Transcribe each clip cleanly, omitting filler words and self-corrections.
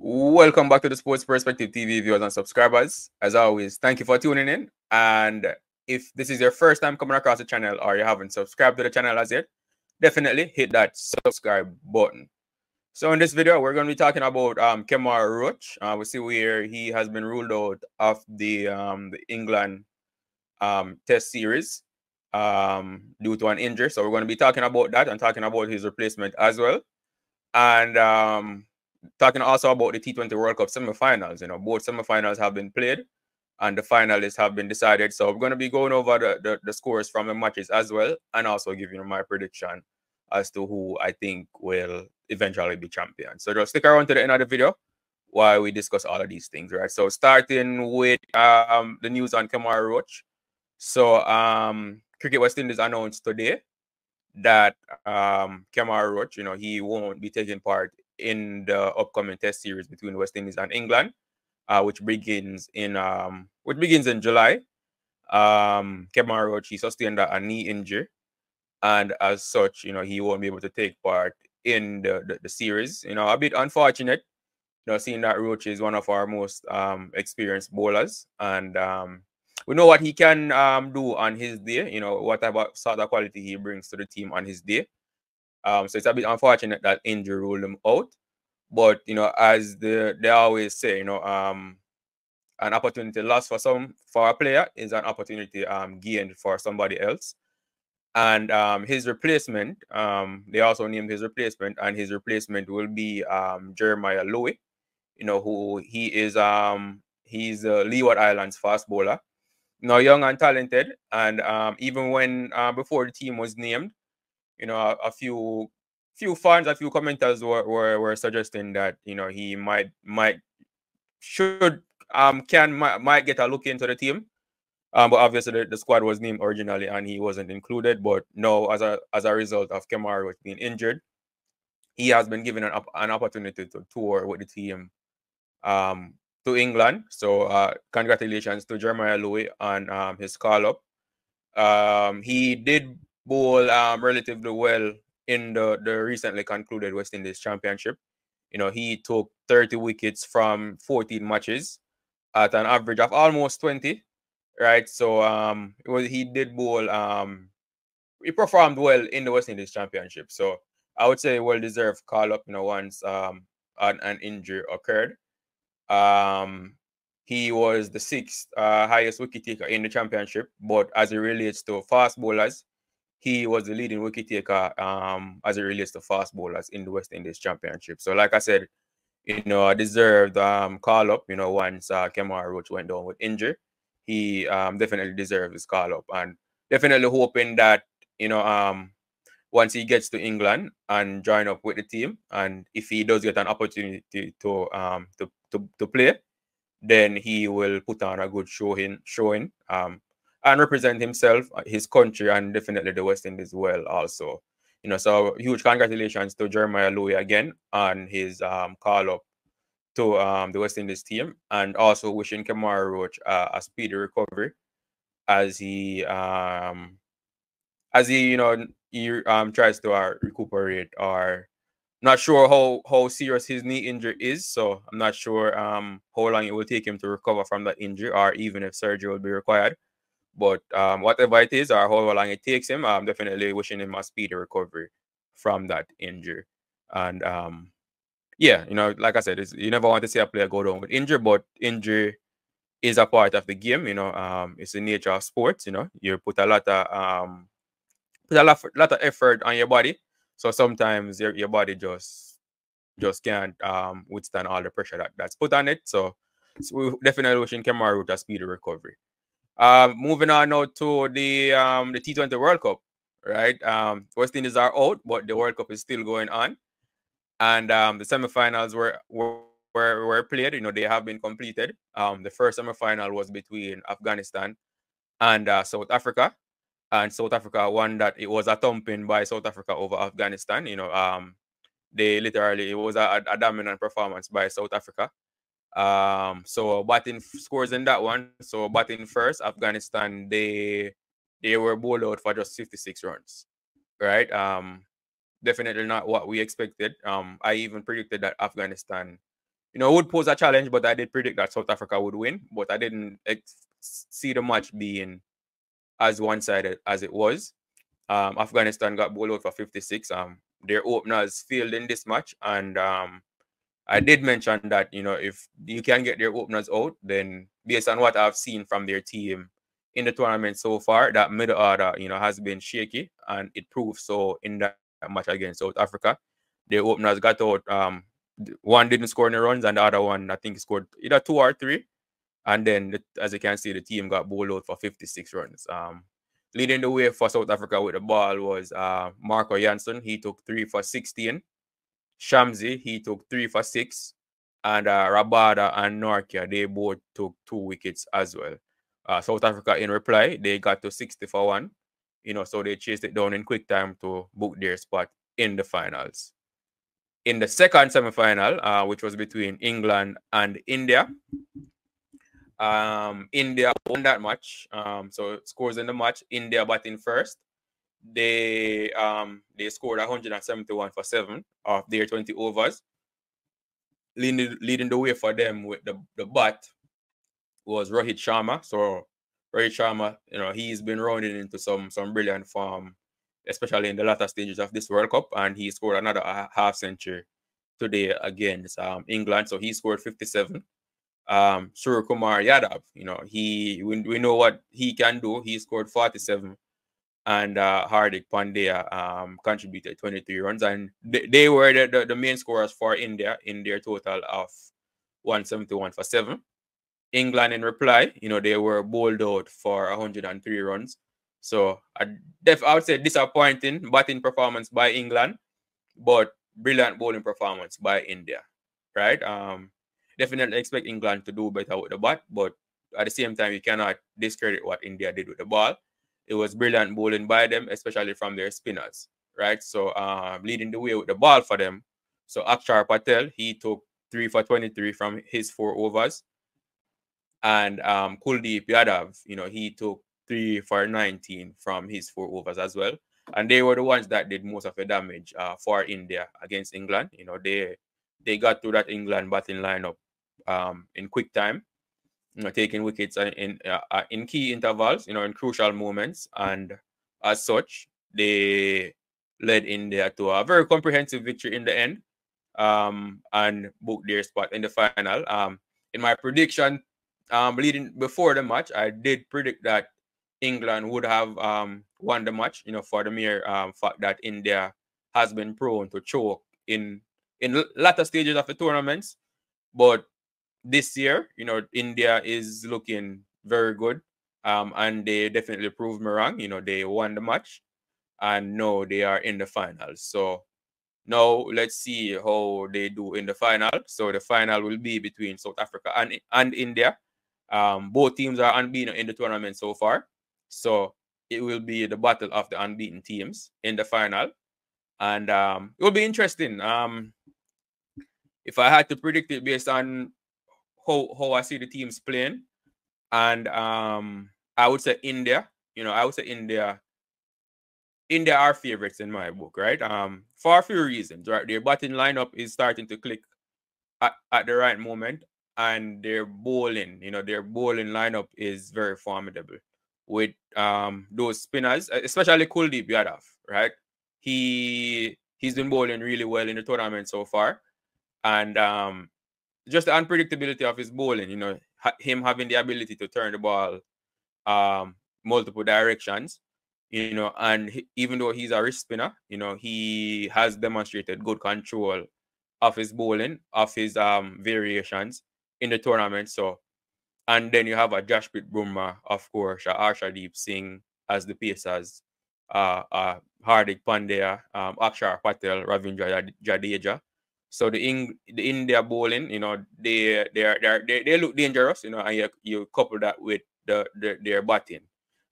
Welcome back to the Sports Perspective TV viewers and subscribers. As always, thank you for tuning in. And if this is your first time coming across the channel or you haven't subscribed to the channel as yet, definitely hit that subscribe button. So in this video, we're going to be talking about Kemar Roach. We see where he has been ruled out of the England Test series due to an injury. So we're going to be talking about that and talking about his replacement as well. And talking also about the T20 World Cup semi-finals. Both semi-finals have been played and the finalists have been decided. So we're going to be going over the scores from the matches as well, and also giving my prediction as to who I think will eventually be champion. So just stick around to the end of the video while we discuss all of these things, right? So starting with the news on Kemar Roach. So Cricket West Indies announced today that Kemar Roach, he won't be taking part in the upcoming Test series between West Indies and England, which begins in July. Kemar Roach, he sustained a knee injury, and as such, he won't be able to take part in the series. A bit unfortunate, seeing that Roach is one of our most experienced bowlers, and we know what he can do on his day, what type of sort of quality he brings to the team on his day. So it's a bit unfortunate that injury ruled him out. But, as they always say, an opportunity lost for a player is an opportunity gained for somebody else. And his replacement, they also named his replacement, and his replacement will be Jeremiah Louw, who he is, he's Leeward Islands fast bowler. Young and talented, and even when before the team was named, a few fans, a few commenters were suggesting that he might get a look into the team, but obviously the squad was named originally and he wasn't included. But no, as a result of Kemar being injured, he has been given an opportunity to tour with the team to England. So congratulations to Jeremiah Louw on his call up. He did bowl relatively well in the recently concluded West Indies Championship. He took 30 wickets from 14 matches at an average of almost 20, right? So he did bowl, he performed well in the West Indies Championship. So I would say well-deserved call-up, once an injury occurred. He was the 6th highest wicket taker in the championship, but as it relates to fast bowlers, he was the leading wicket taker as it relates to fast bowlers in the West Indies Championship. So, like I said, a deserved call up. Once Kemar Roach went down with injury, he definitely deserves his call up, and definitely hoping that once he gets to England and join up with the team, and if he does get an opportunity to play, then he will put on a good showing and represent himself, his country, and definitely the West Indies well also. So huge congratulations to Jeremiah Louw again on his call up to the West Indies team, and also wishing Kemar Roach a speedy recovery as he tries to recuperate, or not sure how serious his knee injury is, so I'm not sure how long it will take him to recover from that injury, or even if surgery will be required. But whatever it is, or however long it takes him, I'm definitely wishing him a speedy recovery from that injury. And yeah, like I said, you never want to see a player go down with injury, but injury is a part of the game. It's the nature of sports. You put a lot of effort on your body, so sometimes your body just can't withstand all the pressure that's put on it. So we're definitely wishing Kemar Roach a speedy recovery. Moving on now to the T20 World Cup, right? West Indies are out, but the World Cup is still going on, and the semifinals were played. They have been completed. The first semifinal was between Afghanistan and South Africa, and South Africa won that. It was a thumping by South Africa over Afghanistan. It was a dominant performance by South Africa. So batting scores in that one. So batting first, Afghanistan, they were bowled out for just 56 runs, right? Definitely not what we expected. I even predicted that Afghanistan would pose a challenge, but I did predict that South Africa would win. But I didn't see the match being as one-sided as it was. Afghanistan got bowled out for 56. Their openers failed in this match, and I did mention that, if you can get their openers out, then based on what I've seen from their team in the tournament so far, that middle order, has been shaky, and it proved so in that match against South Africa. Their openers got out. One didn't score any runs, and the other one, I think, scored either 2 or 3. And then, as you can see, the team got bowled out for 56 runs. Leading the way for South Africa with the ball was Marco Jansen. He took 3 for 16. Shamsi, he took 3 for 6. And Rabada and Norkia, they both took 2 wickets as well. South Africa, in reply, they got to 60 for 1. So they chased it down in quick time to book their spot in the finals. In the second semi-final, which was between England and India, India won that match. So scores in the match, India batting first. They scored 171 for 7 of their 20 overs. Leading the way for them with the bat was Rohit Sharma. So Rohit Sharma, he's been rounding into some brilliant form, especially in the latter stages of this World Cup, and he scored another half century today against England. So he scored 57. Kumar Yadav, we know what he can do. He scored 47, and Hardik Pandya contributed 23 runs, and they were the main scorers for India in their total of 171 for 7. England, in reply, they were bowled out for 103 runs. So I would say disappointing batting performance by England, but brilliant bowling performance by India, right? Definitely expect England to do better with the bat, but at the same time, you cannot discredit what India did with the ball. It was brilliant bowling by them, especially from their spinners, right? So leading the way with the ball for them. So Akshar Patel, he took 3 for 23 from his 4 overs. And Kuldeep Yadav, he took 3 for 19 from his 4 overs as well. And they were the ones that did most of the damage for India against England. They got through that England batting lineup in quick time, taking wickets in key intervals, in crucial moments. And as such, they led India to a very comprehensive victory in the end, and booked their spot in the final. In my prediction, leading before the match, I did predict that England would have won the match, for the mere fact that India has been prone to choke in latter stages of the tournaments. But this year, India is looking very good, and they definitely proved me wrong. They won the match, and now they are in the finals. So now let's see how they do in the final. So the final will be between South Africa and India. Both teams are unbeaten in the tournament so far. So it will be the battle of the unbeaten teams in the final. And it will be interesting. If I had to predict it based on how I see the teams playing, and I would say India. India are favorites in my book, right? For a few reasons, right? Their batting lineup is starting to click at the right moment, and their bowling lineup is very formidable with those spinners, especially Kuldeep Yadav, right? He's been bowling really well in the tournament so far, and just the unpredictability of his bowling, him having the ability to turn the ball multiple directions, and even though he's a wrist spinner, he has demonstrated good control of his bowling, of his variations in the tournament. So, and then you have a Jasprit Bumrah, of course, Arshadeep Singh as the pacers, Hardik Pandya, Akshar Patel, Ravindra Jadeja. So the India bowling, they look dangerous, and you couple that with their batting.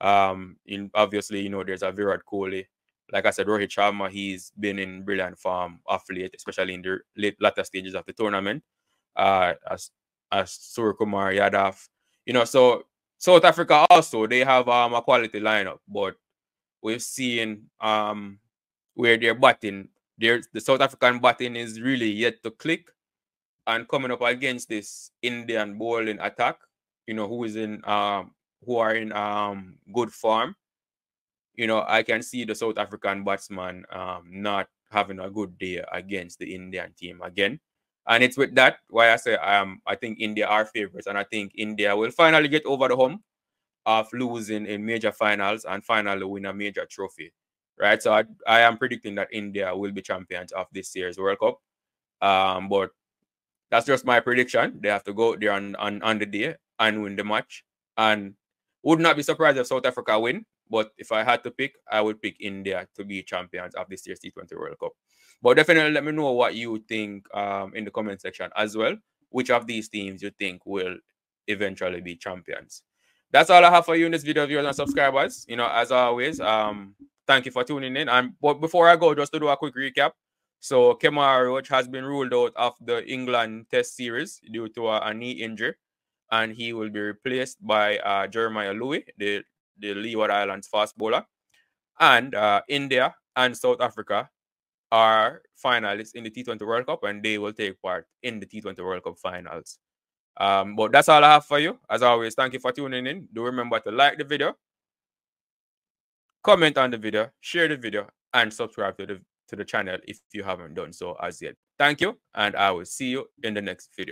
Obviously, there's a Virat Kohli. Like I said, Rohit Sharma, he's been in brilliant form of late, especially in the latter stages of the tournament. As Kumar Yadav, so South Africa also, they have a quality lineup, but we've seen where they're batting. The South African batting is really yet to click, and coming up against this Indian bowling attack, you know, who are in good form, you know, I can see the South African batsman not having a good day against the Indian team again. And it's with that why I say I think India are favorites, and I think India will finally get over the hump of losing in major finals and finally win a major trophy. Right. So I am predicting that India will be champions of this year's World Cup. But that's just my prediction. They have to go there on the day and win the match. And would not be surprised if South Africa win. But if I had to pick, I would pick India to be champions of this year's T20 World Cup. But definitely let me know what you think in the comment section as well. Which of these teams you think will eventually be champions. That's all I have for you in this video, viewers and subscribers. You know, as always, thank you for tuning in. And but before I go, just to do a quick recap. So Kemar Roach has been ruled out of the England Test series due to a knee injury, and he will be replaced by Jeremiah Louw, the Leeward Islands fast bowler. And India and South Africa are finalists in the T20 World Cup, and they will take part in the T20 World Cup finals. But that's all I have for you. As always, thank you for tuning in. Do remember to like the video, comment on the video, share the video, and subscribe to the channel if you haven't done so as yet. Thank you, and I will see you in the next video.